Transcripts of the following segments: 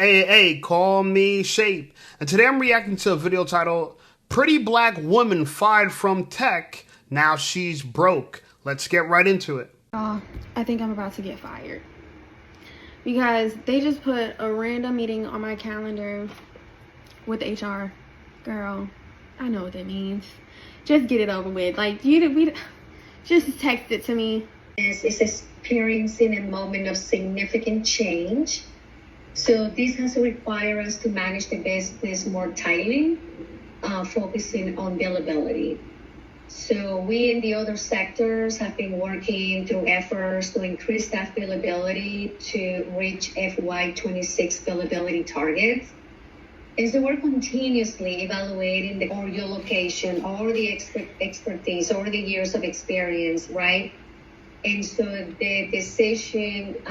Hey, call me Shape. And today I'm reacting to a video titled Pretty Black Woman Fired from Tech, Now She's Broke. Let's get right into it. I think I'm about to get fired because they just put a random meeting on my calendar with HR. Girl, I know what that means. Just get it over with. Like, just text it to me. Is experiencing a moment of significant change. So this has required us to manage the business more tightly, focusing on billability. So we in the other sectors have been working through efforts to increase staff billability to reach FY26 billability targets. And so we're continuously evaluating the or your location or the expertise or the years of experience, right? And so the decision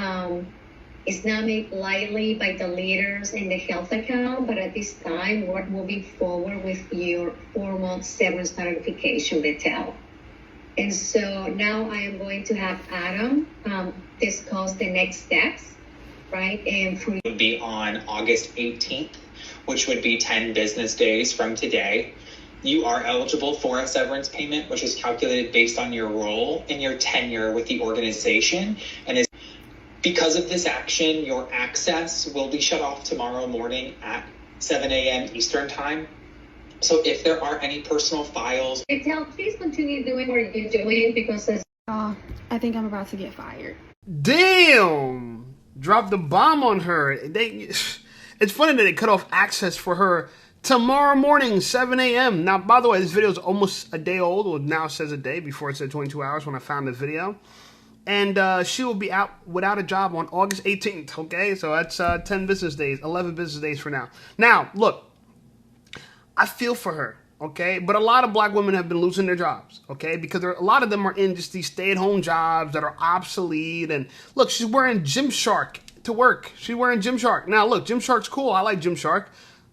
is not made lightly by the leaders in the health account, but at this time, we're moving forward with your 4-month severance notification with TEL. And so now I am going to have Adam discuss the next steps, right? And for would be on August 18th, which would be 10 business days from today. You are eligible for a severance payment, which is calculated based on your role and your tenure with the organization. And is because of this action, your access will be shut off tomorrow morning at 7 a.m. Eastern time. So if there are any personal files... TEL, please continue doing what you're doing because... I think I'm about to get fired. Damn! Dropped the bomb on her. It's funny that they cut off access for her tomorrow morning, 7 a.m. Now, by the way, this video is almost a day old. Well, now it says a day. Before it said 22 hours when I found the video. And she will be out without a job on August 18th, okay? So that's 10 business days, 11 business days for now. Now, look, I feel for her, okay? But a lot of black women have been losing their jobs, okay? Because a lot of them are in just these stay-at-home jobs that are obsolete. And look, she's wearing Gymshark to work. She's wearing Gymshark. Now, look, Gymshark's cool. I like Gymshark.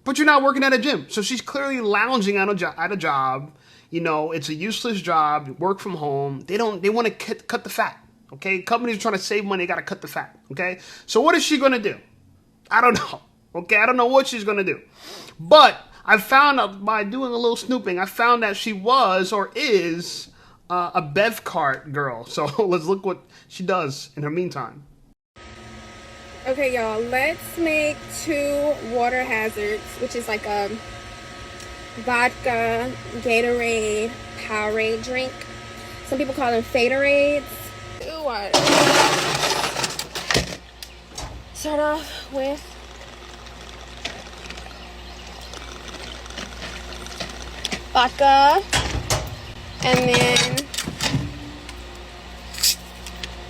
But you're not working at a gym. So she's clearly lounging at a job. You know, it's a useless job. You work from home. They want to cut the fat. Okay, companies are trying to save money, they got to cut the fat, okay? So what is she going to do? I don't know, okay? I don't know what she's going to do. But I found out by doing a little snooping, I found that she was or is a bev cart girl. So let's look what she does in her meantime. Okay, y'all, let's make 2 water hazards, which is like a vodka, Gatorade, Powerade drink. Some people call them Faderades. Start off with vodka and then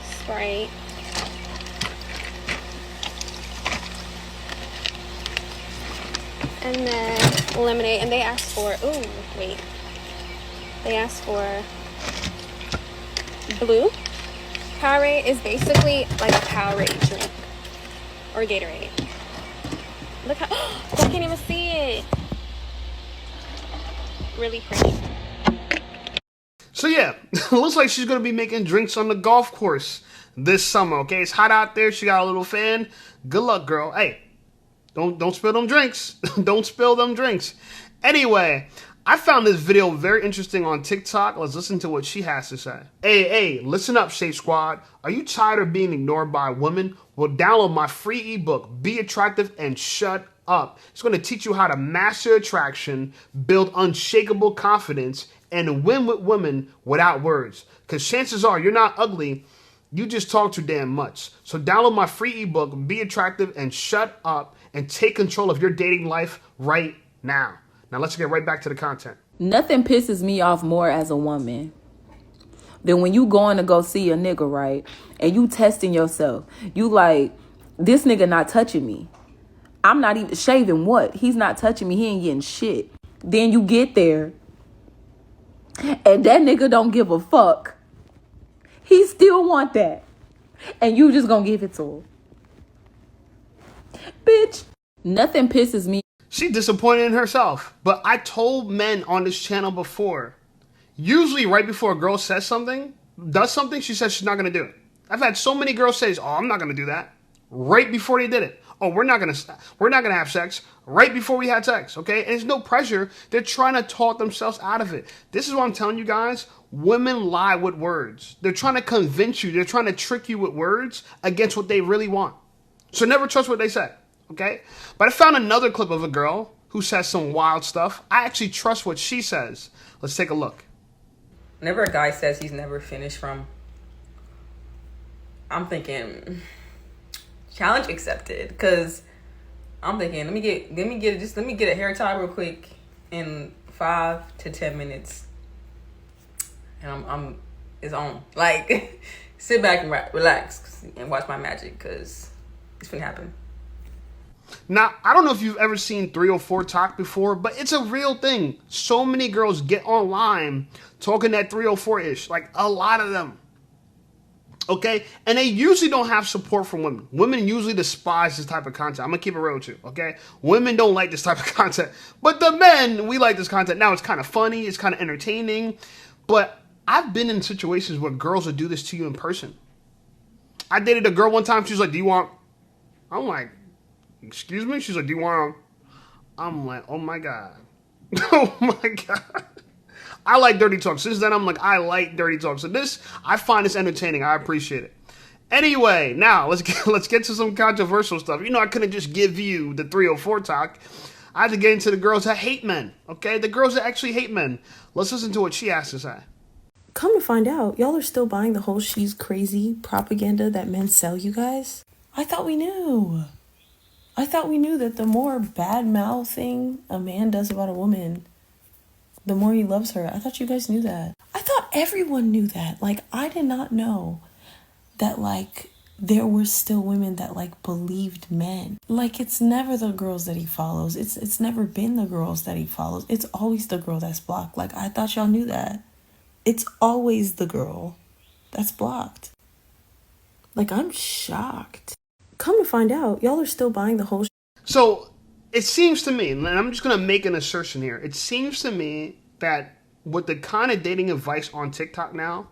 Sprite and then lemonade. And they asked for they asked for blue. Powerade is basically like a Powerade drink or Gatorade. Look how I can't even see it. Really pretty. So yeah, looks like she's gonna be making drinks on the golf course this summer. Okay, it's hot out there. She got a little fan. Good luck, girl. Hey, don't spill them drinks. Don't spill them drinks. Anyway, I found this video very interesting on TikTok. Let's listen to what she has to say. Hey, listen up, Shape Squad. Are you tired of being ignored by women? Well, download my free ebook, Be Attractive and Shut Up. It's going to teach you how to master attraction, build unshakable confidence, and win with women without words. Because chances are you're not ugly, you just talk too damn much. So download my free ebook, Be Attractive and Shut Up, and take control of your dating life right now. Now let's get right back to the content. Nothing pisses me off more as a woman than when you going to go see a nigga, right? And you testing yourself. You like, this nigga not touching me. I'm not even shaving what? He's not touching me. He ain't getting shit. Then you get there and that nigga don't give a fuck. He still want that. And you just gonna give it to him. Bitch, nothing pisses me. She's disappointed in herself. But I told men on this channel before, usually right before a girl says something, does something, she says she's not going to do it. I've had so many girls say, oh, I'm not going to do that. Right before they did it. Oh, we're not gonna have sex right before we had sex, okay? And there's no pressure. They're trying to talk themselves out of it. This is what I'm telling you guys. Women lie with words. They're trying to convince you. They're trying to trick you with words against what they really want. So never trust what they say, okay? But I found another clip of a girl who says some wild stuff. I actually trust what she says. Let's take a look. Whenever a guy says he's never finished from, I'm thinking, challenge accepted. Because I'm thinking, let me get a hair tie real quick in 5 to 10 minutes, and it's on. Like, sit back and relax and watch my magic, because it's gonna happen. Now, I don't know if you've ever seen 304 talk before, but it's a real thing. So many girls get online talking that 304-ish, like a lot of them. Okay? And they usually don't have support from women. Women usually despise this type of content. I'm going to keep it real with you, okay? Women don't like this type of content. But the men, we like this content. Now, it's kind of funny. It's kind of entertaining. But I've been in situations where girls will do this to you in person. I dated a girl one time. She was like, do you want... I'm like, excuse me? She's like, do you want... I'm like, oh my God. Oh my God. I like dirty talk. Since then, I'm like, I like dirty talk. So this, I find this entertaining. I appreciate it. Anyway, now let's get to some controversial stuff. You know, I couldn't just give you the 304 talk. I had to get into the girls that hate men. Okay, the girls that actually hate men. Let's listen to what she has to say. Come to find out, y'all are still buying the whole she's crazy propaganda that men sell you guys? I thought we knew. I thought we knew that the more bad-mouthing a man does about a woman, the more he loves her. I thought you guys knew that. I thought everyone knew that. Like, I did not know that, like, there were still women that, like, believed men. Like, it's never the girls that he follows. It's never been the girls that he follows. It's always the girl that's blocked. Like, I thought y'all knew that. It's always the girl that's blocked. Like, I'm shocked. Come to find out, y'all are still buying the whole... So, it seems to me, and I'm just going to make an assertion here. It seems to me that with the kind of dating advice on TikTok now,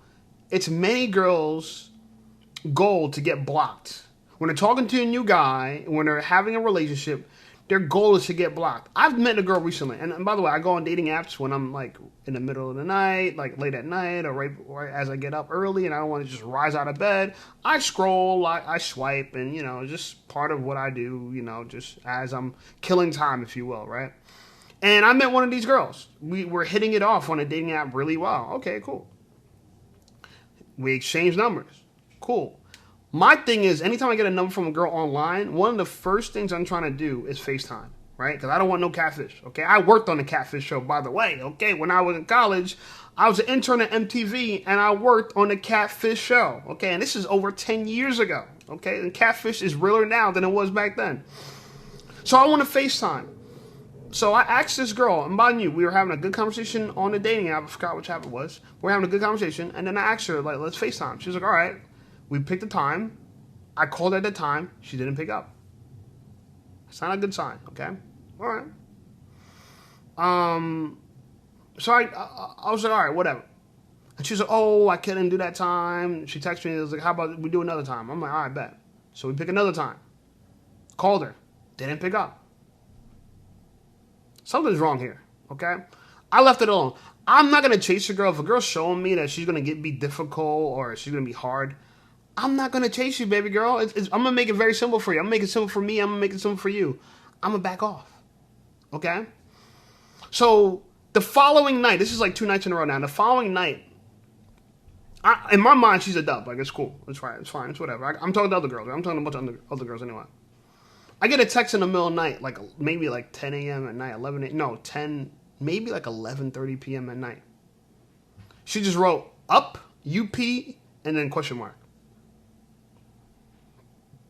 it's many girls' goal to get blocked. When they're talking to a new guy, when they're having a relationship, their goal is to get blocked. I've met a girl recently, and by the way, I go on dating apps when I'm like in the middle of the night, like late at night, or right as I get up early and I don't want to just rise out of bed. I scroll, I swipe, and you know, just part of what I do, you know, just as I'm killing time, if you will, right? And I met one of these girls. We were hitting it off on a dating app really well. Okay, cool. We exchanged numbers. Cool. My thing is, anytime I get a number from a girl online, one of the first things I'm trying to do is FaceTime, right? Because I don't want no catfish, okay? I worked on the catfish show, by the way, okay? When I was in college, I was an intern at MTV, and I worked on the catfish show, okay? And this is over 10 years ago, okay? And catfish is realer now than it was back then. So I want to FaceTime. So I asked this girl, and mind you, we were having a good conversation on the dating app. I forgot which app it was. We were having a good conversation, and then I asked her, like, let's FaceTime. She was like, all right. We picked a time. I called at the time. She didn't pick up. It's not a good sign, okay? All right. So I was like, all right, whatever. And she was like, oh, I couldn't do that time. She texted me. It was like, how about we do another time? I'm like, all right, bet. So we pick another time. Called her. Didn't pick up. Something's wrong here, okay? I left it alone. I'm not going to chase a girl. If a girl's showing me that she's going to be difficult or she's going to be hard, I'm not going to chase you, baby girl. I'm going to make it very simple for you. I'm going to make it simple for me. I'm going to make it simple for you. I'm going to back off. Okay? So, the following night, this is like 2 nights in a row now. The following night, in my mind, she's a dub. Like, it's cool. It's right. It's fine. It's whatever. I'm talking to other girls. I'm talking to a bunch of other girls anyway. I get a text in the middle of the night, like maybe like 10 a.m. at night, 10, maybe like 11:30 p.m. at night. She just wrote, up, UP, and then question mark.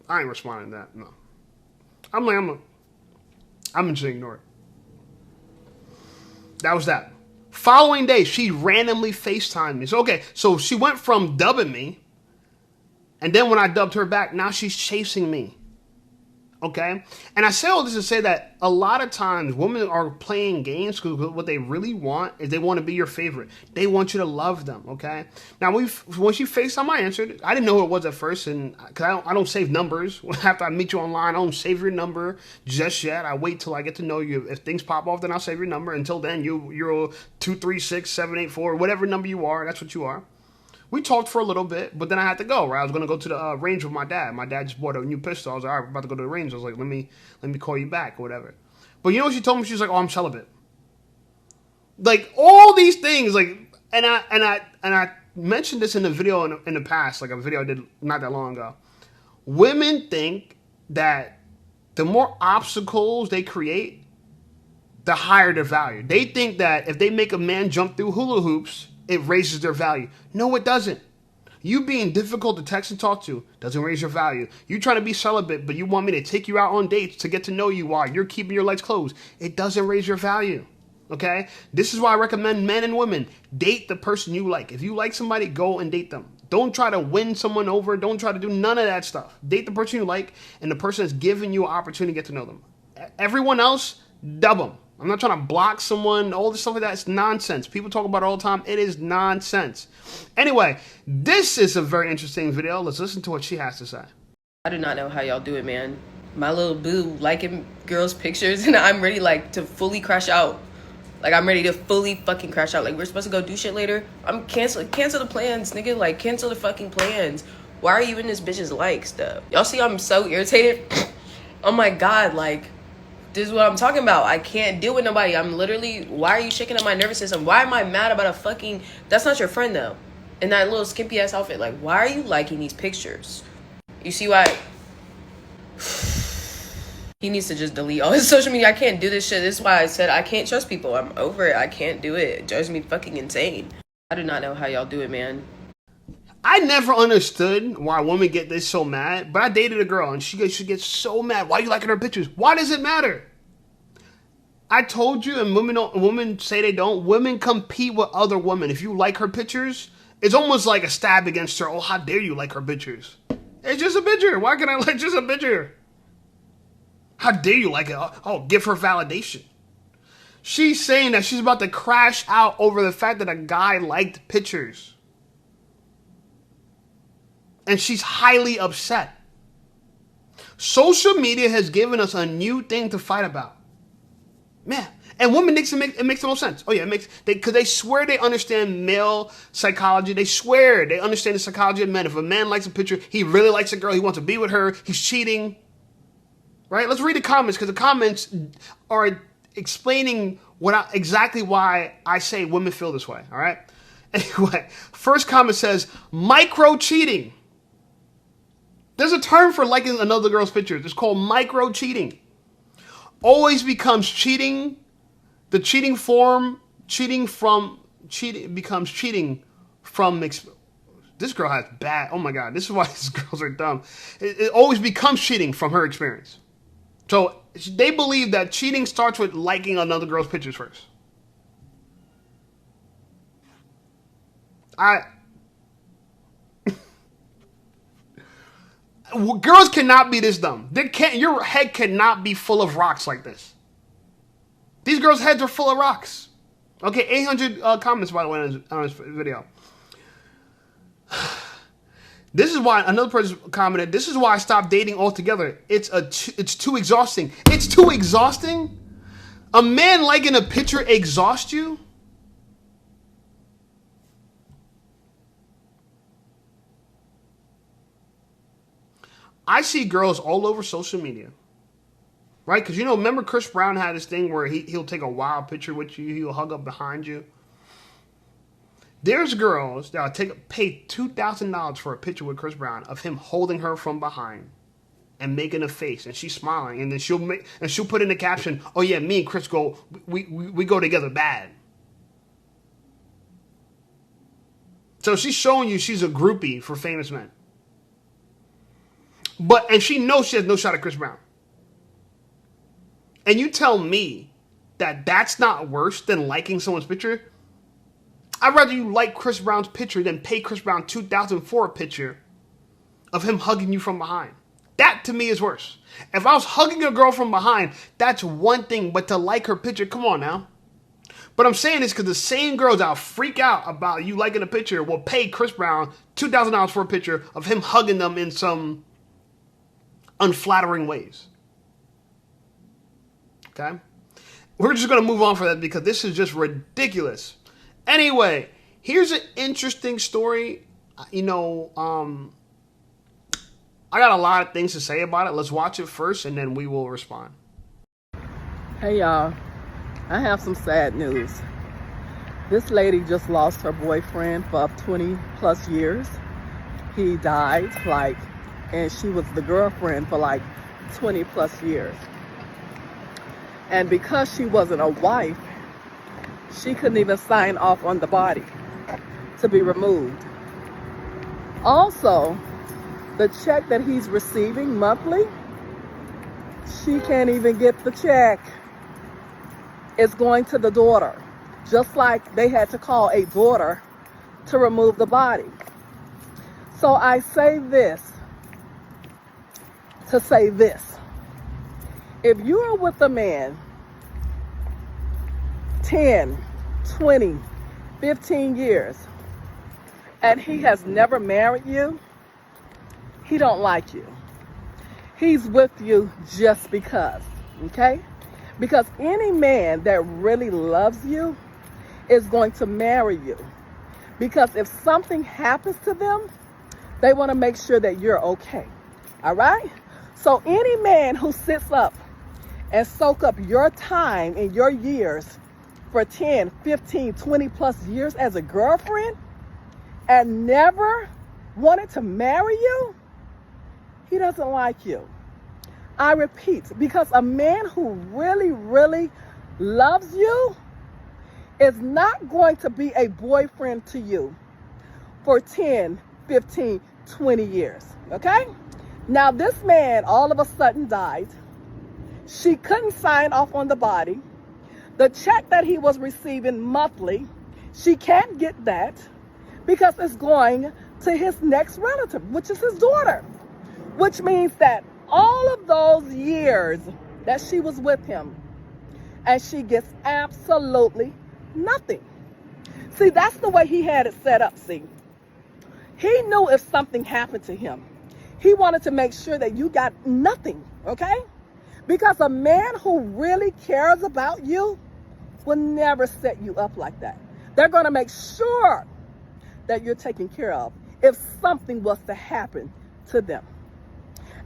I ain't responding to that, no. I'm just ignore it. That was that. Following day, she randomly FaceTimed me. So, okay, so she went from dubbing me, and then when I dubbed her back, now she's chasing me. Okay? And I say all this to say that a lot of times women are playing games because what they really want is they want to be your favorite. They want you to love them, okay? Now, when she FaceTime, I answered. I didn't know who it was at first, and because I don't save numbers. After I meet you online, I don't save your number just yet. I wait till I get to know you. If things pop off, then I'll save your number. Until then, you're 236784, whatever number you are, that's what you are. We talked for a little bit, but then I had to go, right? I was going to go to the range with my dad. My dad just bought a new pistol. I was like, all right, we're about to go to the range. I was like, let me call you back or whatever. But you know what she told me? She was like, oh, I'm celibate. Like, all these things, like, and I mentioned this in the video in the past, like a video I did not that long ago. Women think that the more obstacles they create, the higher their value. They think that if they make a man jump through hula hoops, it raises their value. No, it doesn't. You being difficult to text and talk to doesn't raise your value. You trying to be celibate, but you want me to take you out on dates to get to know you while you're keeping your legs closed. It doesn't raise your value. Okay? This is why I recommend men and women date the person you like. If you like somebody, go and date them. Don't try to win someone over. Don't try to do none of that stuff. Date the person you like, and the person that's giving you an opportunity to get to know them. Everyone else, dub them. I'm not trying to block someone, all this stuff like that. It's nonsense. People talk about it all the time. It is nonsense. Anyway, this is a very interesting video. Let's listen to what she has to say. I do not know how y'all do it, man. My little boo liking girls' pictures, and I'm ready, like, to fully crash out. Like, I'm ready to fully fucking crash out. Like, we're supposed to go do shit later. I'm cancel the plans, nigga. Like, cancel the fucking plans. Why are you in this bitch's like stuff? Y'all see I'm so irritated? Oh my God, like, this is what I'm talking about. I can't deal with nobody. I'm literally, why are you shaking up my nervous system? Why am I mad about a fucking, that's not your friend though. In that little skimpy ass outfit. Like, why are you liking these pictures? You see why? He needs to just delete all his social media. I can't do this shit. This is why I said I can't trust people. I'm over it. I can't do it. It drives me fucking insane. I do not know how y'all do it, man. I never understood why women get this so mad, but I dated a girl and she gets so mad. Why are you liking her pictures? Why does it matter? I told you, and women say they don't. Women compete with other women. If you like her pictures, it's almost like a stab against her. Oh, how dare you like her pictures? It's just a picture. Why can I like just a picture? How dare you like it? Oh, give her validation. She's saying that she's about to crash out over the fact that a guy liked pictures. And she's highly upset. Social media has given us a new thing to fight about. Man. And women, it makes no sense. Oh yeah, because they swear they understand male psychology. They swear they understand the psychology of men. If a man likes a picture, he really likes a girl, he wants to be with her, he's cheating. Right? Let's read the comments, because the comments are explaining exactly why I say women feel this way. All right? Anyway, first comment says, micro cheating. There's a term for liking another girl's pictures. It's called micro cheating. Always becomes cheating. The cheating becomes cheating from. This girl has bad. Oh my God, this is why these girls are dumb. It always becomes cheating from her experience. So they believe that cheating starts with liking another girl's pictures first. Girls cannot be this dumb. Your head cannot be full of rocks like this. These girls' heads are full of rocks. Okay, 800 comments, by the way, on this video. This is why another person commented, this is why I stopped dating altogether. It's too exhausting. It's too exhausting? A man liking a picture exhausts you? I see girls all over social media, right? Because, remember Chris Brown had this thing where he'll take a wild picture with you. He'll hug up behind you. There's girls that'll pay $2,000 for a picture with Chris Brown of him holding her from behind and making a face, and she's smiling, and then she'll put in the caption, "Oh yeah, me and Chris we go together bad." So she's showing you she's a groupie for famous men. And she knows she has no shot at Chris Brown. And you tell me that that's not worse than liking someone's picture? I'd rather you like Chris Brown's picture than pay Chris Brown $2,000 for a picture of him hugging you from behind. That to me is worse. If I was hugging a girl from behind, that's one thing, but to like her picture, come on now. But I'm saying this because the same girls that'll freak out about you liking a picture will pay Chris Brown $2,000 for a picture of him hugging them in some unflattering ways. Okay? We're just going to move on for that because this is just ridiculous. Anyway, here's an interesting story. You know, I got a lot of things to say about it. Let's watch it first and then we will respond. Hey y'all, I have some sad news. This lady just lost her boyfriend for 20 plus years. He died and she was the girlfriend for 20 plus years. And because she wasn't a wife, she couldn't even sign off on the body to be removed. Also, the check that he's receiving monthly, she can't even get the check. It's going to the daughter, just like they had to call a daughter to remove the body. So I say this to say this. If you are with a man 10, 20, 15 years, and he has never married you, he don't like you. He's with you just because, okay? Because any man that really loves you is going to marry you. Because if something happens to them, they want to make sure that you're okay, all right? So any man who sits up and soak up your time and your years for 10, 15, 20 plus years as a girlfriend and never wanted to marry you, he doesn't like you. I repeat, because a man who really, really loves you is not going to be a boyfriend to you for 10, 15, 20 years, okay? Now this man all of a sudden died. She couldn't sign off on the body. The check that he was receiving monthly, she can't get that because it's going to his next relative, which is his daughter. Which means that all of those years that she was with him, and she gets absolutely nothing. See, that's the way he had it set up, see. He knew if something happened to him, he wanted to make sure that you got nothing, okay? Because a man who really cares about you will never set you up like that. They're going to make sure that you're taken care of if something was to happen to them.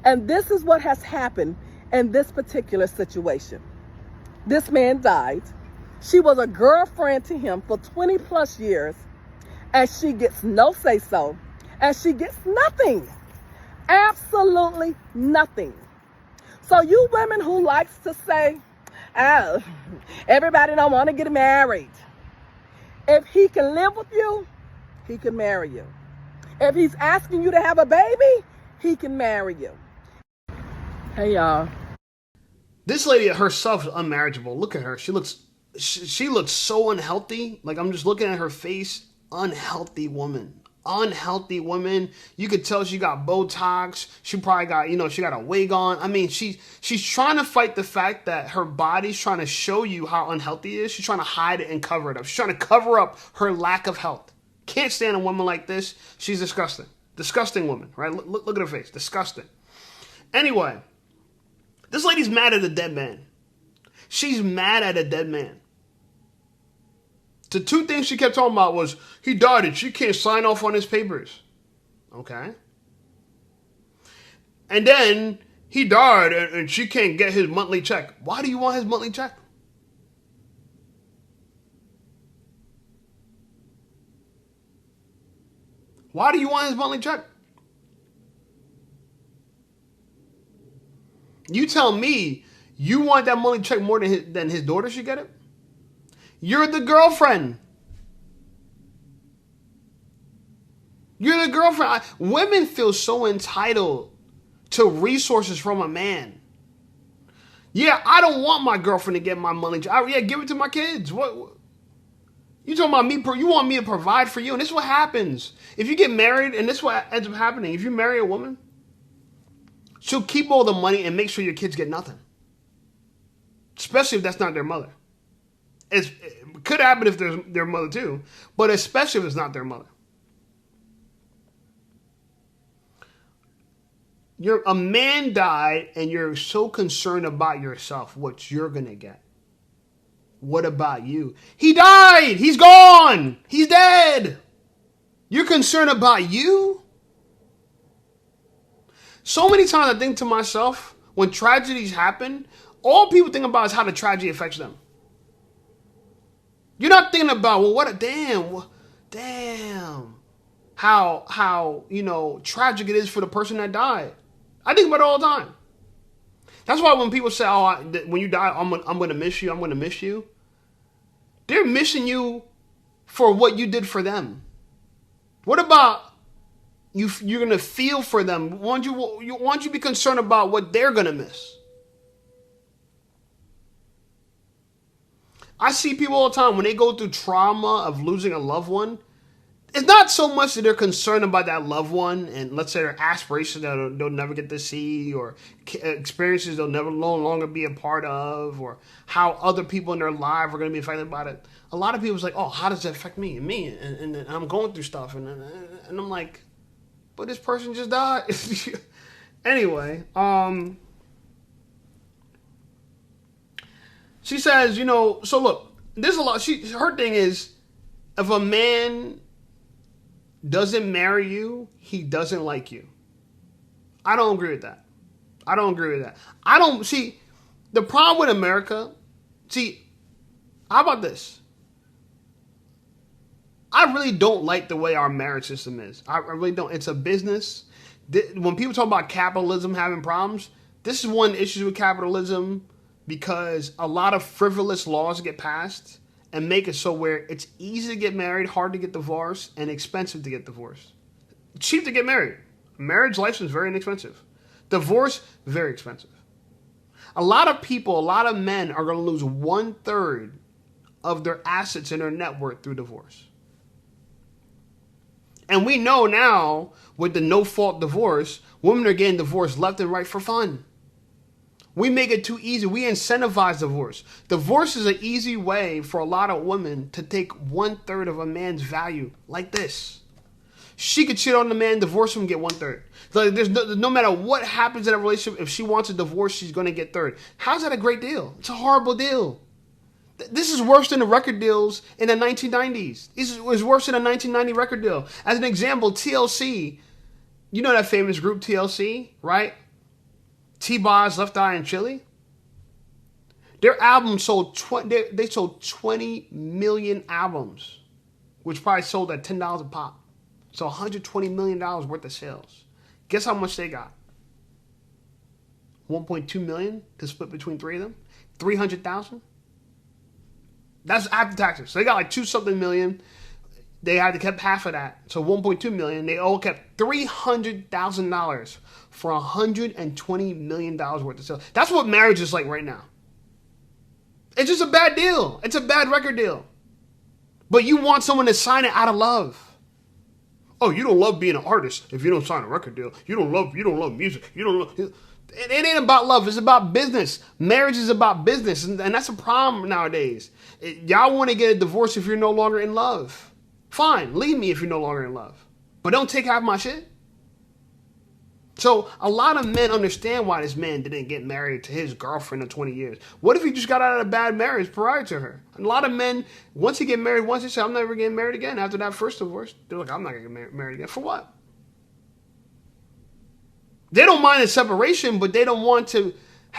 And this is what has happened in this particular situation. This man died. She was a girlfriend to him for 20 plus years, and she gets no say-so, and she gets nothing. Absolutely nothing. So you women who likes to say, oh, everybody don't want to get married. If he can live with you, he can marry you. If he's asking you to have a baby, he can marry you. Hey, y'all. This lady herself is unmarriageable. Look at her. She looks so unhealthy. Like, I'm just looking at her face. Unhealthy woman. Unhealthy woman. You could tell she got Botox. She probably got, she got a wig on. I mean, she's trying to fight the fact that her body's trying to show you how unhealthy it is. She's trying to hide it and cover it up. She's trying to cover up her lack of health. Can't stand a woman like this. She's disgusting. Disgusting woman, right? Look at her face. Disgusting. Anyway, this lady's mad at a dead man. She's mad at a dead man. The two things she kept talking about was, he died and she can't sign off on his papers. Okay. And then, he died and she can't get his monthly check. Why do you want his monthly check? Why do you want his monthly check? You tell me you want that monthly check more than his daughter should get it? You're the girlfriend. You're the girlfriend. Women feel so entitled to resources from a man. Yeah, I don't want my girlfriend to get my money. Yeah, give it to my kids. What? You talking about me? You want me to provide for you, and this is what happens if you get married. And this is what ends up happening if you marry a woman. She'll keep all the money and make sure your kids get nothing. Especially if that's not their mother. It could happen if there's their mother too, but especially if it's not their mother. A man died and you're so concerned about yourself, what you're going to get. What about you? He died. He's gone. He's dead. You're concerned about you? So many times I think to myself, when tragedies happen, all people think about is how the tragedy affects them. You're not thinking about, well, what a damn, how tragic it is for the person that died. I think about it all the time. That's why when people say, oh, when you die, I'm going to miss you, I'm going to miss you. They're missing you for what you did for them. What about you're going to feel for them? Why don't you be concerned about what they're going to miss? I see people all the time when they go through trauma of losing a loved one. It's not so much that they're concerned about that loved one and let's say their aspirations that they'll never get to see or experiences they'll no longer be a part of or how other people in their life are going to be affected by it. A lot of people's like, oh, how does that affect me? And I'm going through stuff. And I'm like, but this person just died. Anyway, she says, so look, there's a lot. Her thing is, if a man doesn't marry you, he doesn't like you. I don't agree with that. The problem with America, how about this? I really don't like the way our marriage system is. I really don't. It's a business. When people talk about capitalism having problems, this is one issue with capitalism because a lot of frivolous laws get passed and make it so where it's easy to get married, hard to get divorced, and expensive to get divorced. Cheap to get married. Marriage license, very inexpensive. Divorce, very expensive. A lot of men are going to lose 1/3 of their assets and their net worth through divorce. And we know now, with the no-fault divorce, women are getting divorced left and right for fun. We make it too easy. We incentivize divorce. Divorce is an easy way for a lot of women to take 1/3 of a man's value like this. She could cheat on the man, divorce him, get 1/3. Like there's no matter what happens in a relationship, if she wants a divorce, she's going to get 1/3. How's that a great deal? It's a horrible deal. This is worse than the record deals in the 1990s. This was worse than a 1990 record deal. As an example, TLC, you know that famous group TLC, right? T-Boz, Left Eye, and Chili. Their album sold, they sold 20 million albums, which probably sold at $10 a pop. So $120 million worth of sales. Guess how much they got? 1.2 million to split between three of them. 300,000. That's after taxes. So they got like 2-something million. They had to keep half of that. So 1.2 million. They all kept $300,000 for $120 million worth of sales. That's what marriage is like right now. It's just a bad deal. It's a bad record deal. But you want someone to sign it out of love. Oh, you don't love being an artist if you don't sign a record deal. You don't love music. You don't love... It ain't about love. It's about business. Marriage is about business. And that's a problem nowadays. Y'all want to get a divorce if you're no longer in love. Fine. Leave me if you're no longer in love. But don't take half my shit. So a lot of men understand why this man didn't get married to his girlfriend in 20 years. What if he just got out of a bad marriage prior to her? And a lot of men, once he get married, once they say, I'm never getting married again. After that first divorce, they're like, I'm not going to get married again. For what? They don't mind a separation, but they don't want to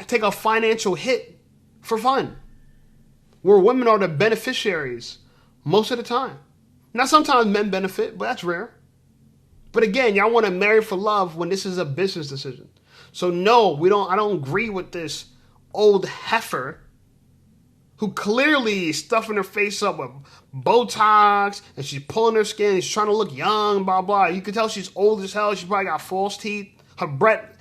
take a financial hit for fun. Where women are the beneficiaries most of the time. Now, sometimes men benefit, but that's rare. But again, y'all want to marry for love when this is a business decision. So no, I don't agree with this old heifer who clearly is stuffing her face up with Botox and she's pulling her skin and she's trying to look young, blah, blah. You can tell she's old as hell. She probably got false teeth. Her breath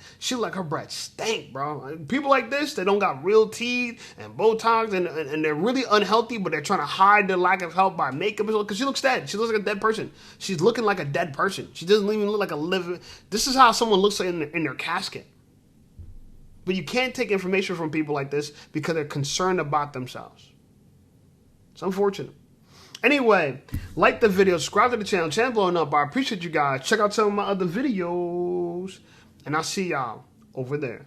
stank, bro. People like this, they don't got real teeth and Botox and they're really unhealthy, but they're trying to hide their lack of health by makeup because she looks dead. She looks like a dead person. She's looking like a dead person. She doesn't even look like a living. This is how someone looks like in their casket. But you can't take information from people like this because they're concerned about themselves. It's unfortunate. Anyway, like the video, subscribe to the channel. Channel blowing up. I appreciate you guys. Check out some of my other videos. And I'll see y'all over there.